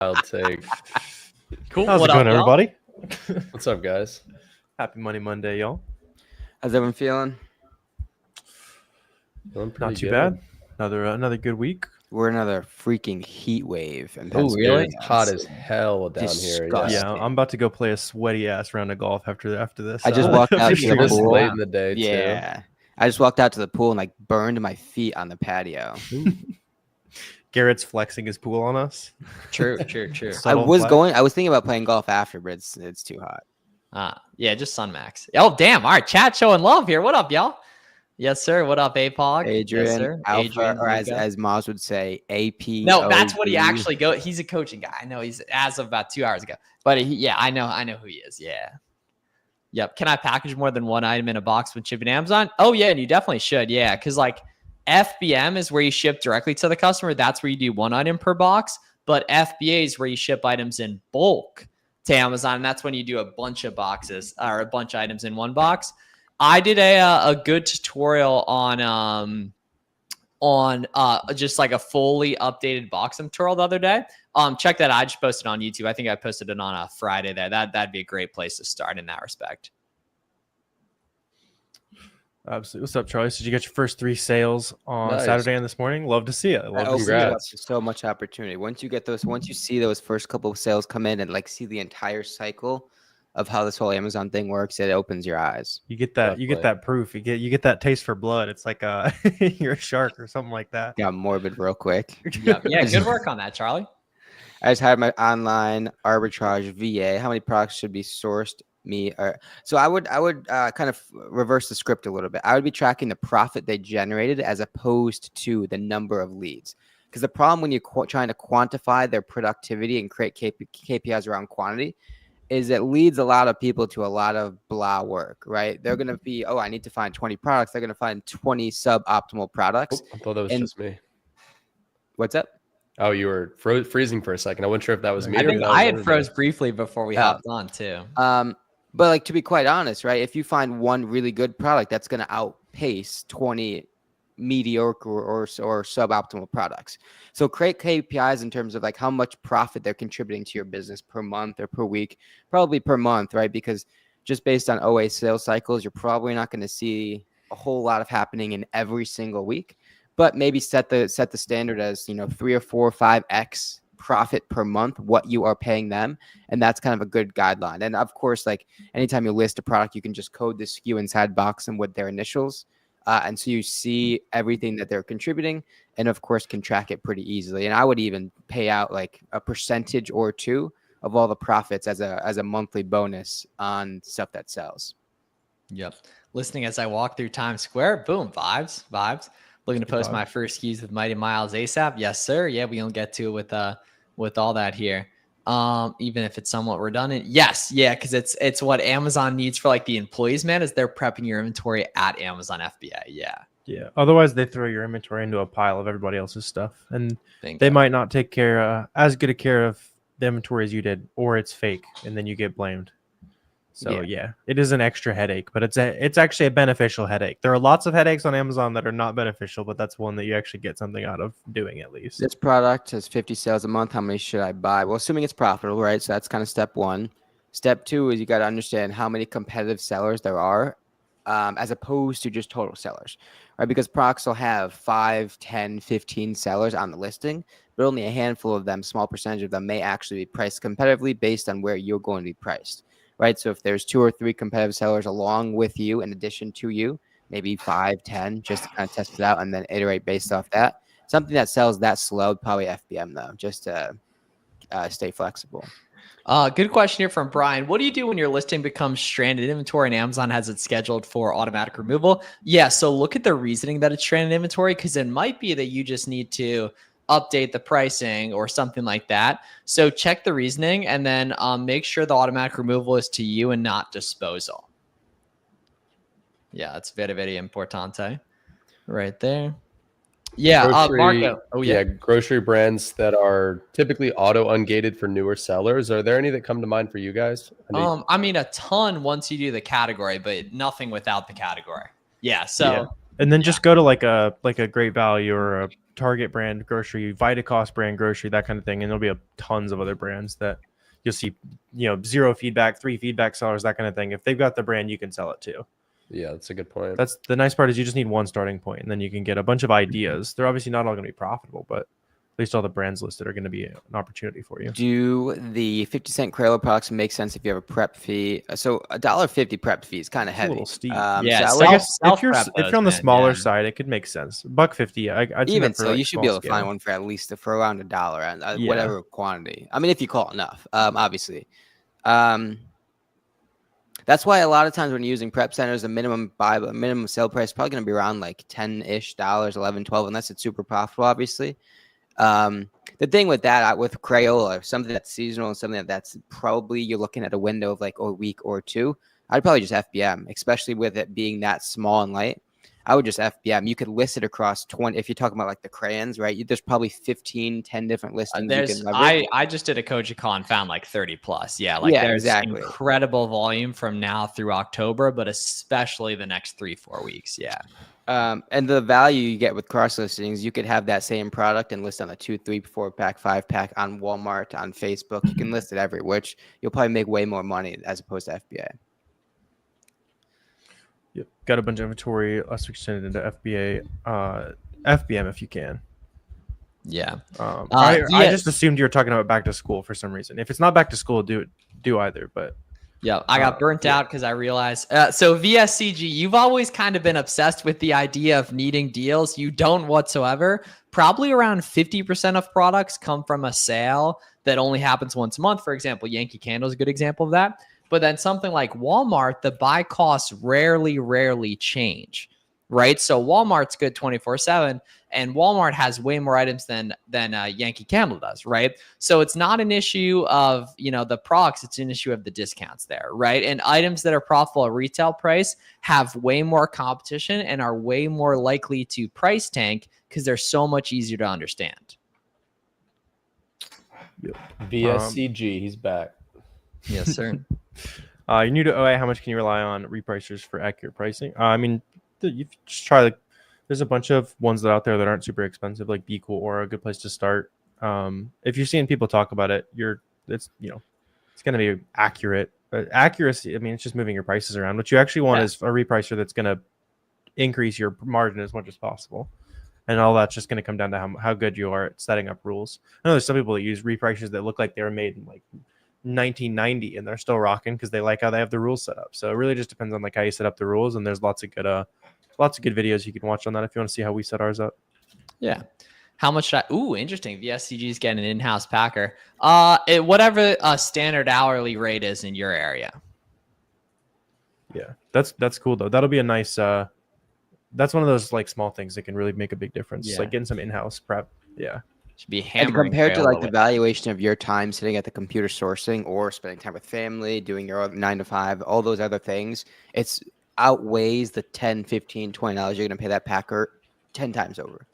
Wild take. Cool. How's What it going, up, y'all? everybody? What's up, guys? Happy Monday, y'all. How's everyone feeling? Doing Not too pretty bad. Another good week. We're in another freaking heat wave in Oh, Pennsylvania. really? It's hot as hell down here. Disgusting. Yeah, I'm about to go play a sweaty ass round of golf after this. I just walked out to fishing the This pool. late in the day, too. Yeah. I just walked out to the pool and like burned my feet on the patio. Garrett's flexing his pool on us. True. I Subtle was flex. thinking about playing golf after, but it's too hot. Yeah, just Sunmax. Oh, damn. All right, chat showing love here. What up, y'all? Yes, sir. What up, APOG? Adrian, yes, sir. Alpha, Adrian, or as Luca. Moz would say, AP. No, that's what he actually go. He's a coaching guy. I know he's as of about 2 hours ago. But I know who he is. Yeah. Yep. Can I package more than one item in a box with shipping Amazon? Oh yeah, and you definitely should. Yeah, because like FBM is where you ship directly to the customer. That's where you do one item per box. But FBA is where you ship items in bulk to Amazon, and that's when you do a bunch of boxes or a bunch of items in one box. I did a good tutorial on just like a fully updated boxing tutorial the other day. Check that. I just posted on YouTube. I think I posted it on a Friday there. That'd be a great place to start in that respect. Absolutely. What's up, Charlie? Did you get your first 3 sales on Nice. Saturday and this morning? Love to see it. That Love to opens see you it. up Congrats. to so much opportunity. Once you see those first couple of sales come in and like see the entire cycle of how this whole Amazon thing works, it opens your eyes. You get that proof. You get that taste for blood. It's like you're a shark or something like that. Got morbid real quick. Yeah, good work on that, Charlie. I just had my online arbitrage VA. How many products should be sourced? So I would kind of reverse the script a little bit. I would be tracking the profit they generated as opposed to the number of leads. Because the problem when you're trying to quantify their productivity and create KPIs around quantity is it leads a lot of people to a lot of blah work, right? They're going to be, I need to find 20 products. They're going to find 20 suboptimal products. I thought that was just me. What's up? Oh, you were freezing for a second. I wasn't sure if that was me. I or think that was I had everybody. froze briefly before we hopped on too. But like to be quite honest, right? If you find one really good product, that's going to outpace 20 mediocre or suboptimal products. So create KPIs in terms of like how much profit they're contributing to your business per month or per week, probably per month, right? Because just based on OA sales cycles, you're probably not going to see a whole lot of happening in every single week, but maybe set the standard as, 3 or 4 or 5x profit per month, what you are paying them. And that's kind of a good guideline. And of course, like anytime you list a product, you can just code the SKU inside Boxem with their initials. And so you see everything that they're contributing and of course can track it pretty easily. And I would even pay out like a percentage or 2 of all the profits as a monthly bonus on stuff that sells. Yep. Listening as I walk through Times Square. Boom. Vibes. Looking to post my first SKUs with Mighty Miles ASAP. Yes, sir. Yeah, we don't get to it with all that here. Even if it's somewhat redundant. Yes, yeah, because it's what Amazon needs for like the employees, man, is they're prepping your inventory at Amazon FBA. Yeah. Yeah. Otherwise, they throw your inventory into a pile of everybody else's stuff, and Bingo. they might not take as good a care of the inventory as you did, or it's fake, and then you get blamed. So yeah, it is an extra headache, but it's actually a beneficial headache. There are lots of headaches on Amazon that are not beneficial, but that's one that you actually get something out of doing at least. This product has 50 sales a month. How many should I buy? Well, assuming it's profitable, right? So that's kind of step 1. Step 2 is you got to understand how many competitive sellers there are, as opposed to just total sellers, right? Because products will have 5, 10, 15 sellers on the listing, but only a handful of them, small percentage of them may actually be priced competitively based on where you're going to be priced. Right. So if there's 2 or 3 competitive sellers along with you, in addition to you, maybe 5, 10, just to kind of test it out and then iterate based off that. Something that sells that slow, probably FBM though, just to stay flexible. Good question here from Brian. What do you do when your listing becomes stranded inventory and Amazon has it scheduled for automatic removal? Yeah. So look at the reasoning that it's stranded inventory, because it might be that you just need to update the pricing or something like that. So check the reasoning and then make sure the automatic removal is to you and not disposal. Yeah, that's very, very importante right there. Yeah, Marco. Oh yeah, grocery brands that are typically auto ungated for newer sellers. Are there any that come to mind for you guys? I mean, a ton once you do the category, but nothing without the category. Yeah. So and then just go to like a Great Value or Target brand grocery, Vitacost brand grocery, that kind of thing, and there'll be tons of other brands that you'll see, 0 feedback, 3 feedback sellers, that kind of thing. If they've got the brand, you can sell it too. Yeah, that's a good point. That's the nice part, is you just need one starting point, and then you can get a bunch of ideas. They're obviously not all going to be profitable, but at least all the brands listed are going to be an opportunity for you. Do the 50-cent Crayola products make sense if you have a prep fee? So $1.50 prep fee is kind of It's a heavy. little steep. Yeah, so So I I guess if you're self-prep on the those, man, smaller yeah. side, it could make sense. $1.50, I'd say even that for, so, like, you should small be able to scale. find one for at least for around $1 and Yeah. whatever quantity. I mean, if you call it enough, obviously. That's why a lot of times when you're using prep centers, the minimum sale price is probably going to be around like $10-ish, 11, 12, unless it's super profitable, obviously. The thing with that, with Crayola, something that's seasonal and something that's probably you're looking at a window of like a week or two, I'd probably just FBM, especially with it being that small and light. I would just FBM. You could list it across 20. If you're talking about like the crayons, right? There's probably 10 different listings you can leverage. I just did a Kojicon, found like 30 plus. Yeah, like there's exactly. incredible volume from now through October, but especially the next 3-4 weeks. Yeah. And the value you get with cross listings, you could have that same product and list on a 2, 3, 4-pack, 5-pack on Walmart, on Facebook. You can list it everywhere, which you'll probably make way more money as opposed to FBA. Yep. Got a bunch of inventory. Let's extend it into FBA, FBM if you can. Yeah. I just assumed you were talking about back to school for some reason. If it's not back to school, do either. But Yeah, I got burnt out because I realized. So VSCG, you've always kind of been obsessed with the idea of needing deals. You don't whatsoever. Probably around 50% of products come from a sale that only happens once a month. For example, Yankee Candle is a good example of that. But then something like Walmart, the buy costs rarely change, right? So Walmart's good 24/7, and Walmart has way more items than Yankee Candle does, right? So it's not an issue of the products; it's an issue of the discounts there, right? And items that are profitable at retail price have way more competition and are way more likely to price tank because they're so much easier to understand. VSCG, he's back. Yes, sir. You're new to OA. How much can you rely on repricers for accurate pricing? I mean, you just try there's a bunch of ones that are out there that aren't super expensive, like Be Cool or a good place to start. If you're seeing people talk about it, it's going to be accurate. Accuracy, I mean, it's just moving your prices around. What you actually want is a repricer that's going to increase your margin as much as possible. And all that's just going to come down to how good you are at setting up rules. I know there's some people that use repricers that look like they were made in like 1990 and they're still rocking because they like how they have the rules set up. So it really just depends on like how you set up the rules, and there's lots of good videos you can watch on that if you want to see how we set ours up. Yeah. How much interesting. VSCG is getting an in-house packer. Whatever a standard hourly rate is in your area. Yeah. That's cool though. That'll be a nice that's one of those like small things that can really make a big difference. Yeah. Like getting some in-house prep. Yeah. Should be And hammering compared to like Crayola the with- valuation of your time sitting at the computer sourcing or spending time with family, doing your 9 to 5, all those other things, it's outweighs the $10, $15, $20 you're going to pay that packer 10 times over.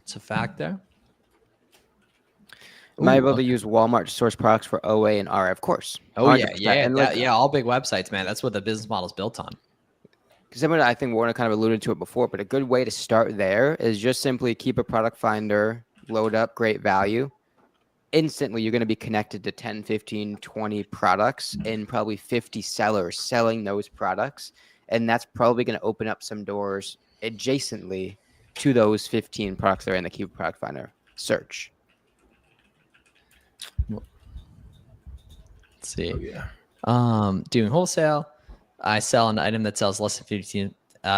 It's a fact there. Am I able to use Walmart to source products for OA and RA? Of course. Oh yeah, 100%. yeah, And like, all big websites, man. That's what the business model is built on. because I think Warner kind of alluded to it before, but a good way to start there is just simply keep a product finder, load up great value. Instantly, you're going to be connected to 10, 15, 20 products and probably 50 sellers selling those products. And that's probably going to open up some doors adjacently to those 15 products that are in the Keep Product Finder search. Let's see. Oh, yeah. Doing wholesale. I sell an item that sells less than 15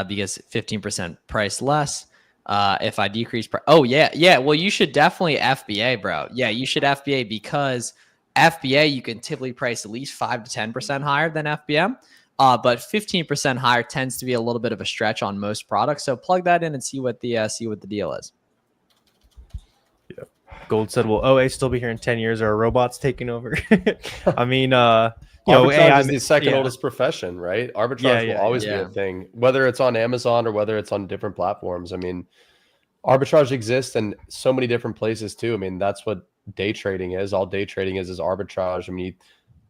because 15% price less. If I decrease price, well, you should definitely FBA, bro. Yeah, you should FBA because FBA you can typically price at least 5 to 10% higher than FBM, but 15% higher tends to be a little bit of a stretch on most products. So plug that in and see what the deal is. Yeah. Gold said, "Will OA still be here in 10 years? Or are robots taking over?" I mean, arbitrage is the second oldest profession, right? Arbitrage will always be yeah. a thing, whether it's on Amazon or whether it's on different platforms. I mean, arbitrage exists in so many different places too. I mean, that's what day trading is. All day trading is arbitrage. I mean,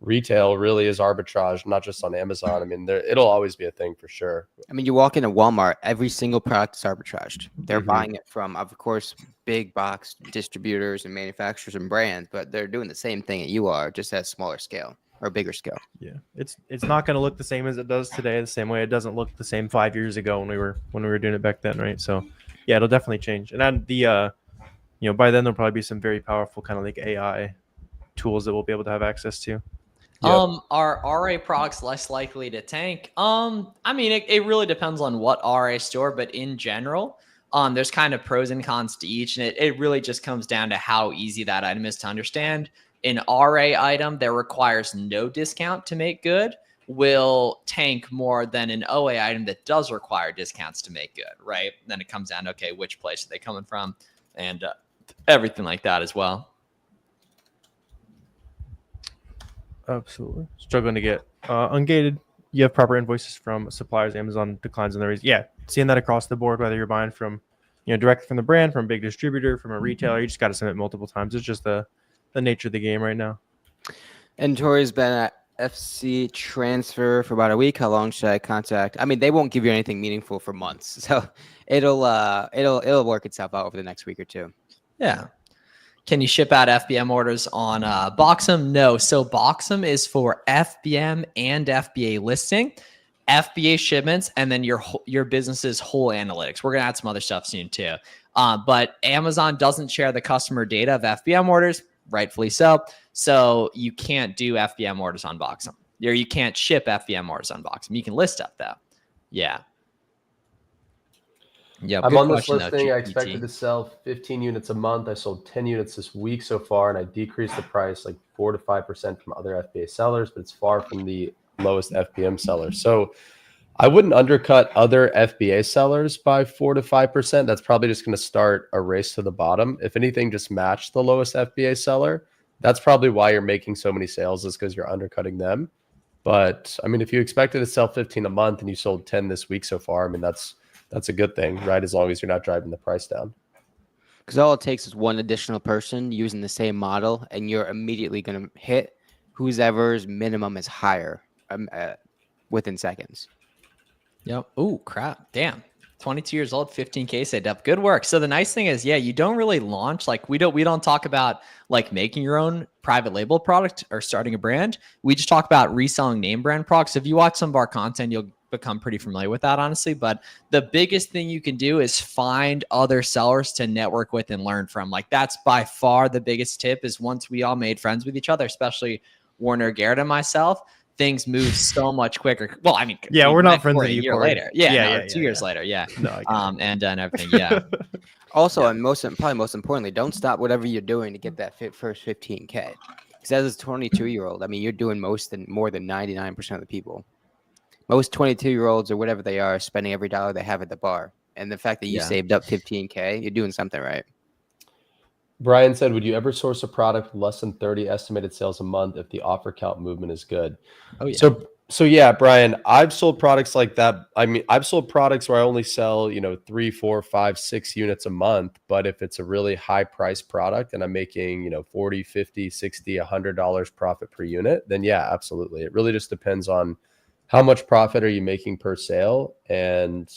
retail really is arbitrage, not just on Amazon. I mean, it'll always be a thing for sure. I mean, you walk into Walmart, every single product is arbitraged. They're Mhm. buying it from, of course, big box distributors and manufacturers and brands, but they're doing the same thing that you are, just at a smaller scale or bigger scale. Yeah, it's not going to look the same as it does today. The same way it doesn't look the same 5 years ago when we were doing it back then, right? So, yeah, it'll definitely change. And then by then there'll probably be some very powerful kind of like AI tools that we'll be able to have access to. Yep. Are RA products less likely to tank? I mean, it really depends on what RA store, but in general, there's kind of pros and cons to each, and it really just comes down to how easy that item is to understand. An RA item that requires no discount to make good will tank more than an OA item that does require discounts to make good, right? Then it comes down to, okay, which place are they coming from, and everything like that as well. Absolutely. Struggling to get ungated. You have proper invoices from suppliers. Amazon declines in their raise. Yeah, seeing that across the board, whether you're buying from, directly from the brand, from a big distributor, from a retailer, you just got to submit multiple times. It's just the nature of the game right now. And Tori's been at FC Transfer for about a week. How long should I contact? I mean, they won't give you anything meaningful for months, so it'll work itself out over the next week or two. Yeah. Can you ship out FBM orders on Boxem? No. So Boxem is for FBM and FBA listing, FBA shipments, and then your business's whole analytics. We're gonna add some other stuff soon too. But Amazon doesn't share the customer data of FBM orders, rightfully so. So you can't do FBM orders on Boxem. Or you can't ship FBM orders on Boxem. You can list stuff though. Yeah. Yeah, I'm good on this question, though, listing. I GPT. expected to sell 15 units a month. I sold 10 units this week so far, and I decreased the price like 4 to 5% from other FBA sellers, but it's far from the lowest FBM sellers. So I wouldn't undercut other FBA sellers by 4 to 5%. That's probably just going to start a race to the bottom. If anything, just match the lowest FBA seller. That's probably why you're making so many sales, is because you're undercutting them. But I mean, if you expected to sell 15 a month and you sold 10 this week so far, I mean, that's a good thing, right? As long as you're not driving the price down. Because all it takes is one additional person using the same model, and you're immediately going to hit whoever's minimum is higher within seconds. Yep. Oh, crap. Damn. 22 years old, 15K saved up. Good work. So the nice thing is, yeah, you don't really launch, like we don't talk about like making your own private label product or starting a brand. We just talk about reselling name brand products. If you watch some of our content, you'll become pretty familiar with that, honestly. But the biggest thing you can do is find other sellers to network with and learn from. Like that's by far the biggest tip, is once we all made friends with each other, especially Warner, Garrett, and myself, things move so much quicker. Well, I mean, Yeah, we we're not met friends for with a you, year Corey. later. Yeah, Yeah, no, yeah, 2 yeah, years yeah. later. Yeah. No, I get it. And everything. Yeah. Also, and probably most importantly, don't stop whatever you're doing to get that first 15K. Because as a 22-year-old, I mean, you're doing more than 99% of the people. Most 22-year-olds or whatever they are spending every dollar they have at the bar. And the fact that you Yeah. saved up 15K, you're doing something right. Brian said, would you ever source a product with less than 30 estimated sales a month if the offer count movement is good? Oh, yeah. So yeah, Brian, I've sold products like that. I mean, I've sold products where I only sell, 3, 4, 5, 6 units a month. But if it's a really high price product and I'm making, 40, 50, 60, $100 profit per unit, then yeah, absolutely. It really just depends on how much profit are you making per sale, and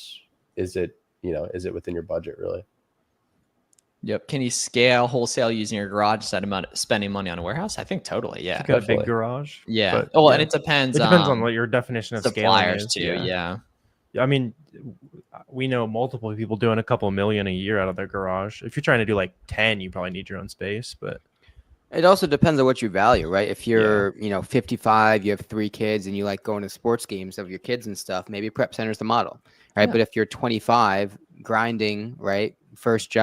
is it within your budget really? Yep. Can you scale wholesale using your garage instead of spending money on a warehouse? I think totally. Yeah. You got a big definitely. garage. Yeah. but, Oh, yeah. and it depends. It depends on what your definition of suppliers scaling is. too. Yeah. I mean, we know multiple people doing a couple million a year out of their garage. If you're trying to do like 10, you probably need your own space. But It also depends on what you value, right? If you're, 55, you have 3 kids, and you like going to sports games of your kids and stuff, maybe prep center is the model, right? Yeah. But if you're 25, grinding, right? First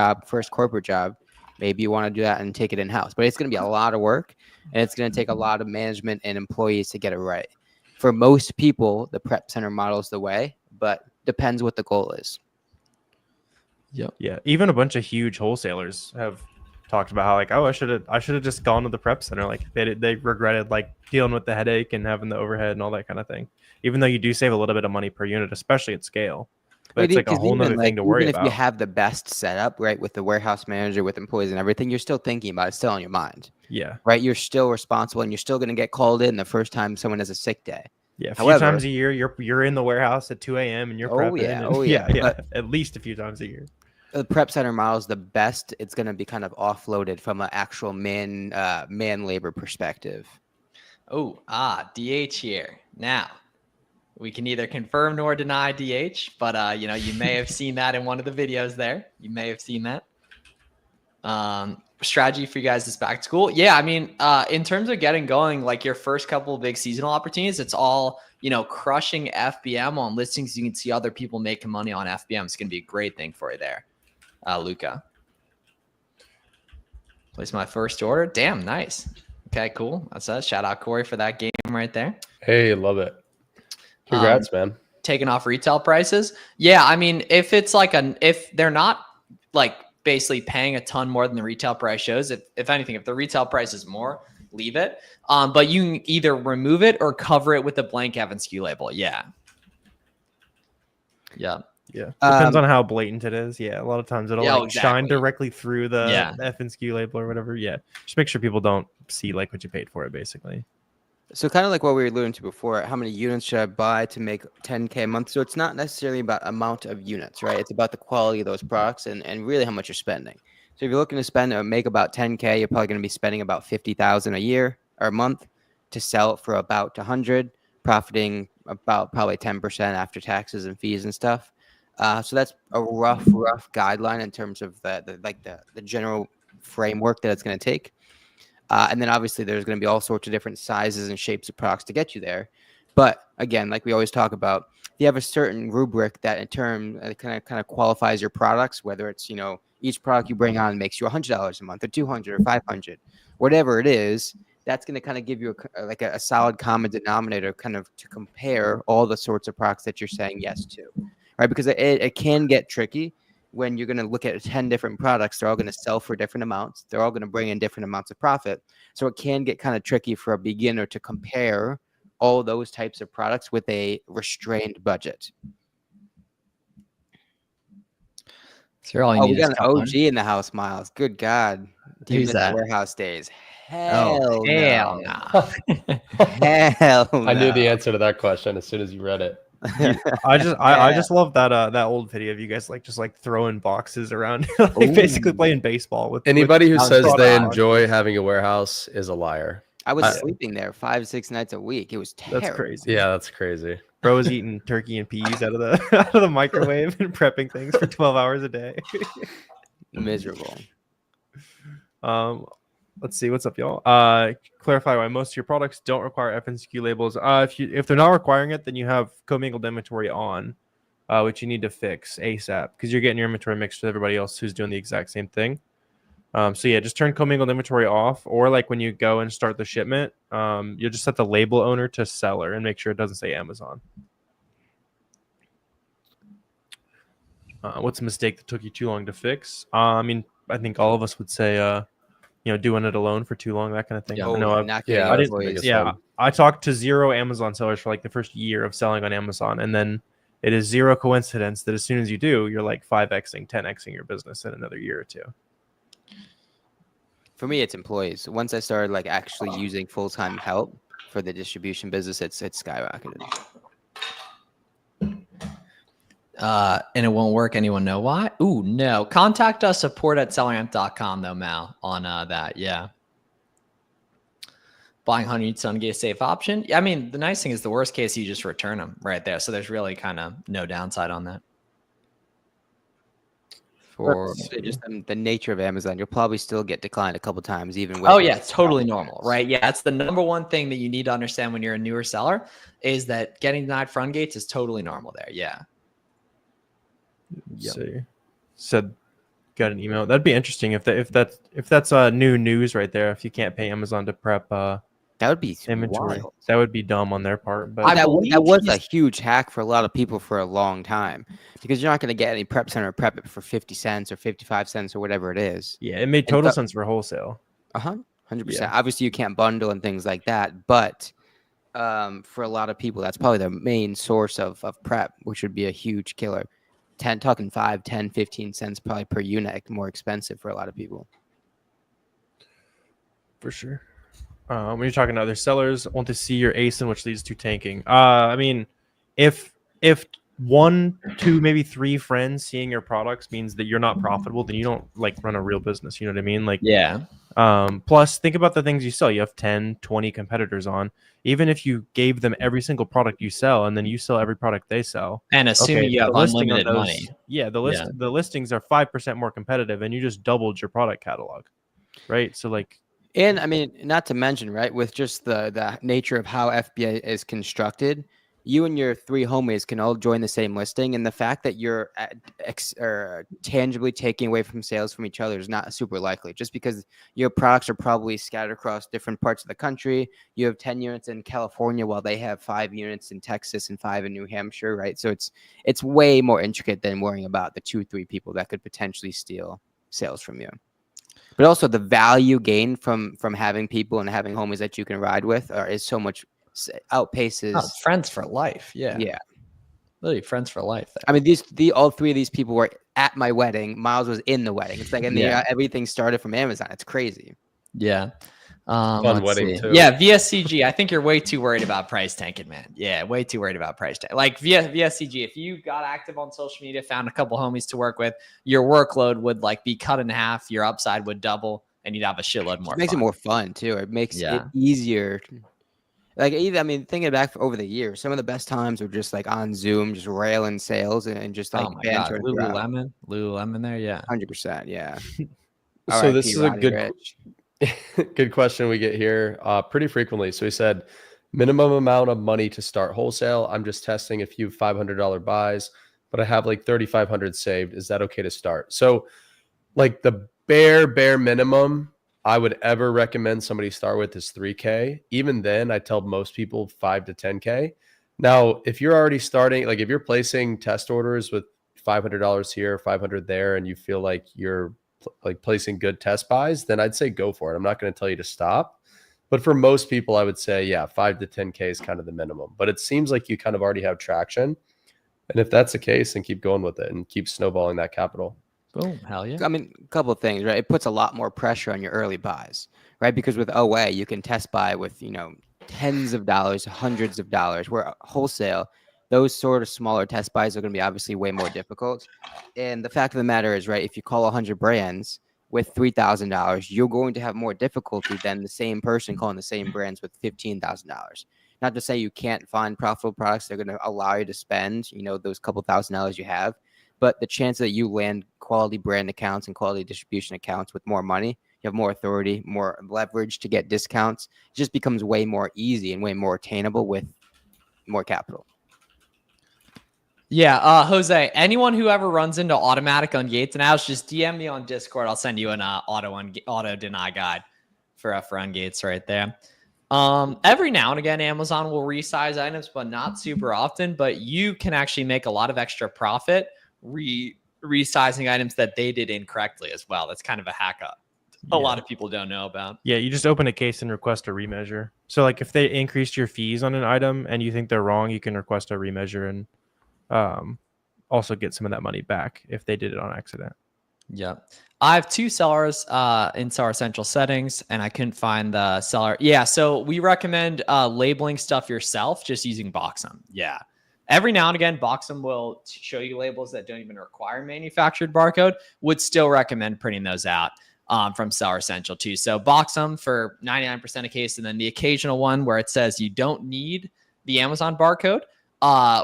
corporate job, maybe you want to do that and take it in-house. But it's going to be a lot of work, and it's going to take a lot of management and employees to get it right. For most people, the prep center model is the way, but depends what the goal is. Yep. yeah, even a bunch of huge wholesalers have talked about how like, oh, I should have just gone to the prep center. Like they regretted like dealing with the headache and having the overhead and all that kind of thing. Even though you do save a little bit of money per unit, especially at scale. But it's like a 'cause whole nother even, thing to worry even if you about. have the best setup, right, with the warehouse manager, with employees and everything, you're still thinking about it. It's still on your mind, Yeah. right? You're still responsible, and you're still going to get called in the first time someone has a sick day. Yeah, a few However- times a year, you're in the warehouse at 2 a.m. and you're Oh, prepping. yeah. and Oh, yeah. yeah. At least a few times a year. The prep center model is the best. It's going to be kind of offloaded from an actual man labor perspective. DH here. Now, we can neither confirm nor deny DH, but you may have seen that in one of the videos there. You may have seen that. Strategy for you guys this back to school. Yeah, I mean, in terms of getting going, like your first couple of big seasonal opportunities, it's all, crushing FBM on listings. You can see other people making money on FBM. It's going to be a great thing for you there, Luca. Place my first order. Damn, nice. Okay, cool. That's us. Shout out Corey for that game right there. Hey, love it. Congrats, man. Taking off retail prices. Yeah, I mean, if it's like if they're not like basically paying a ton more than the retail price shows, if anything, if the retail price is more, leave it. But you can either remove it or cover it with a blank FNSKU label. Yeah. Yeah. Depends on how blatant it is. Yeah. A lot of times it'll shine exactly. directly through the Yeah. FNSKU label or whatever. Yeah. Just make sure people don't see like what you paid for it, basically. So kind of like what we were alluding to before, how many units should I buy to make 10K a month? So it's not necessarily about amount of units, right? It's about the quality of those products and really how much you're spending. So if you're looking to spend or make about 10K, you're probably going to be spending about 50,000 a year or a month to sell it for about 100, profiting about probably 10% after taxes and fees and stuff. So that's a rough guideline in terms of the general framework that it's going to take. And then obviously there's going to be all sorts of different sizes and shapes of products to get you there. But again, like we always talk about, you have a certain rubric that in turn kind of qualifies your products, whether it's, each product you bring on makes you $100 a month or 200 or 500, whatever it is, that's going to kind of give you a solid common denominator kind of to compare all the sorts of products that you're saying yes to, right? Because it can get tricky when you're going to look at 10 different products. They're all going to sell for different amounts. They're all going to bring in different amounts of profit. So it can get kind of tricky for a beginner to compare all those types of products with a restrained budget. So all you need we is got an OG in the house, Miles. Good God. Do you Who's miss that? Warehouse days? Hell hell no. no. Hell no. I knew the answer to that question as soon as you read it. I just love that old video of you guys just throwing boxes around, basically playing baseball with Anybody who with says they products. enjoy having a warehouse is a liar. I was sleeping there 5-6 nights a week. It was terrible. That's crazy. Yeah, that's crazy. Bro was eating turkey and peas out of the microwave and prepping things for 12 hours a day. Miserable. Let's see what's up, y'all. Clarify why most of your products don't require FNSKU labels. If they're not requiring it, then you have commingled inventory on, which you need to fix ASAP because you're getting your inventory mixed with everybody else who's doing the exact same thing. So yeah, just turn commingled inventory off, or like when you go and start the shipment, you'll just set the label owner to seller and make sure it doesn't say Amazon. What's a mistake that took you too long to fix? I think all of us would say, doing it alone for too long, that kind of thing. Yeah. I talked to 0 Amazon sellers for like the first year of selling on Amazon, and then it is zero coincidence that as soon as you do, you're like 5xing, 10xing your business in another year or two. For me, it's employees. Once I started actually using full-time help for the distribution business, it's skyrocketed. And it won't work. Anyone know why? Ooh, no. Contact us support@selleramp.com though, Mal, on that. Yeah. Buying 100 units on get a safe option. Yeah, I mean, the nice thing is the worst case, you just return them right there. So there's really kind of no downside on that. Just the nature of Amazon, you'll probably still get declined a couple times, even with. Oh yeah, it's totally normal, right? Yeah, that's the number one thing that you need to understand when you're a newer seller is that getting denied front gates is totally normal there. Yeah. Let's see. Said got an email. That'd be interesting if that's new news right there. If you can't pay Amazon to prep that would be inventory, wild. that would be dumb on their part. But that was a huge hack for a lot of people for a long time because you're not going to get any prep center prep it for 50 cents or 55 cents or whatever it is. Yeah, it made total sense for wholesale. 100%. Yeah. Obviously, you can't bundle and things like that, but for a lot of people, that's probably the main source of prep, which would be a huge killer. talking 5, 10, 15 cents probably per unit more expensive for a lot of people. For sure. When you're talking to other sellers, want to see your ASIN, which leads to tanking. I mean, if 1, 2, maybe 3 friends seeing your products means that you're not profitable, then you don't like run a real business. You know what I mean? Like, Yeah. Plus, think about the things you sell. You have 10, 20 competitors on. Even if you gave them every single product you sell, and then you sell every product they sell, And assuming you have the listing on unlimited money. yeah, the listings are 5% more competitive, and you just doubled your product catalog, right? So like. And I mean, not to mention, right, with just the nature of how FBA is constructed, you and your 3 homies can all join the same listing, and the fact that you're tangibly taking away from sales from each other is not super likely, just because your products are probably scattered across different parts of the country. You have 10 units in California while they have 5 units in Texas and 5 in New Hampshire, right? So it's way more intricate than worrying about the 2-3 people that could potentially steal sales from you. But also the value gained from having people and having homies that you can ride with is so much outpaces. Oh, friends for life. Yeah. Yeah. Literally friends for life. There. I mean, all 3 of these people were at my wedding. Miles was in the wedding. It's like, and everything started from Amazon. It's crazy. Yeah. Fun wedding too. Yeah, VSCG. I think you're way too worried about price tanking, man. Yeah, way too worried about price tank. Like VSCG, if you got active on social media, found a couple homies to work with, your workload would like be cut in half, your upside would double, and you'd have a shitload more. It makes fun. it more fun too. It makes it easier. Like, I mean, thinking back over the years, some of the best times were just like on Zoom, just railing sales and just like bantering. Lululemon there, yeah, 100%, yeah. So this is a good question we get here pretty frequently. So he said, minimum amount of money to start wholesale. I'm just testing a few $500 buys, but I have like 3,500 saved. Is that okay to start? So like the bare minimum I would ever recommend somebody start with is 3K. Even then, I tell most people 5 to 10K. Now, if you're already starting, like if you're placing test orders with $500 here, 500 there, and you feel like you're like placing good test buys, then I'd say go for it. I'm not going to tell you to stop. But for most people, I would say, yeah, 5 to 10K is kind of the minimum. But it seems like you kind of already have traction. And if that's the case, then keep going with it and keep snowballing that capital. Boom. Hell yeah. I mean, a couple of things, right? It puts a lot more pressure on your early buys, right? Because with OA, you can test buy with, tens of dollars, hundreds of dollars, where wholesale, those sort of smaller test buys are going to be obviously way more difficult. And the fact of the matter is, right, if you call 100 brands with $3,000, you're going to have more difficulty than the same person calling the same brands with $15,000. Not to say you can't find profitable products that are going to allow you to spend, those couple $1,000s you have, but the chance that you land quality brand accounts and quality distribution accounts with more money, you have more authority, more leverage to get discounts. It just becomes way more easy and way more attainable with more capital. Yeah, Jose, anyone who ever runs into automatic on Gates and Outs, just DM me on Discord. I'll send you an auto deny guide for on Gates right there. Every now and again, Amazon will resize items, but not super often. But you can actually make a lot of extra profit resizing items that they did incorrectly as well. That's kind of a hack up. A lot of people don't know about. Yeah, you just open a case and request a remeasure. So like if they increased your fees on an item and you think they're wrong, you can request a remeasure and also get some of that money back if they did it on accident. Yeah. I have 2 sellers in Seller Central settings, and I couldn't find the seller. Yeah, so we recommend labeling stuff yourself, just using Boxum. Yeah. Every now and again, Boxum will show you labels that don't even require manufactured barcode. Would still recommend printing those out from Seller Central too. So Boxum for 99% of cases, and then the occasional one where it says you don't need the Amazon barcode,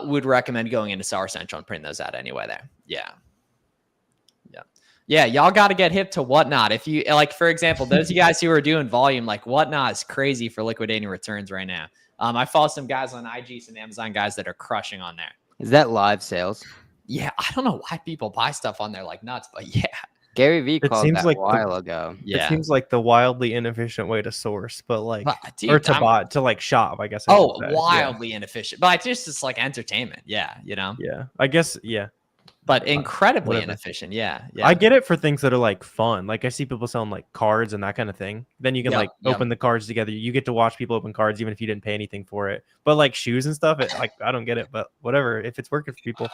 would recommend going into Seller Central and printing those out anyway there. Yeah, y'all got to get hip to Whatnot. If you like, for example, those of you guys who are doing volume, like Whatnot is crazy for liquidating returns right now. I follow some guys on IG, some Amazon guys that are crushing on there. Is that live sales? Yeah, I don't know why people buy stuff on there like nuts, but yeah. Gary Vee It called seems that like a while ago. Yeah. It seems like the wildly inefficient way to source, but like, Dude, or to like shop, I guess. Wildly inefficient, but it's like entertainment. Yeah, Yeah, I guess. Yeah. But incredibly whatever. inefficient. Yeah. I get it for things that are like fun. Like I see people selling like cards and that kind of thing. Then you can open the cards together. You get to watch people open cards even if you didn't pay anything for it. But like shoes and stuff, I don't get it. But whatever. If it's working for people.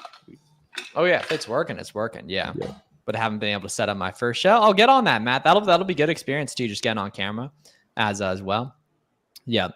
Oh yeah, if it's working, it's working. Yeah. Yeah. But I haven't been able to set up my first show. I'll get on that, Matt. That'll be good experience too, just getting on camera as well. Yeah.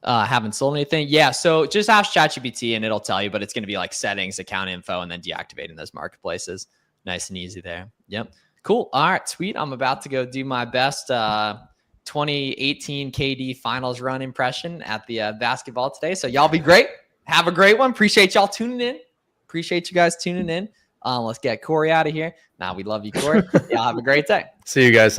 Haven't sold anything. Yeah. So just ask ChatGPT and it'll tell you, but it's going to be like settings, account info, and then deactivating those marketplaces. Nice and easy there. Yep. Cool. All right. Sweet. I'm about to go do my best 2018 KD finals run impression at the basketball today. So y'all be great. Have a great one. Appreciate y'all tuning in. Appreciate you guys tuning in. Let's get Corey out of here. Nah, we love you, Corey. Y'all have a great day. See you guys.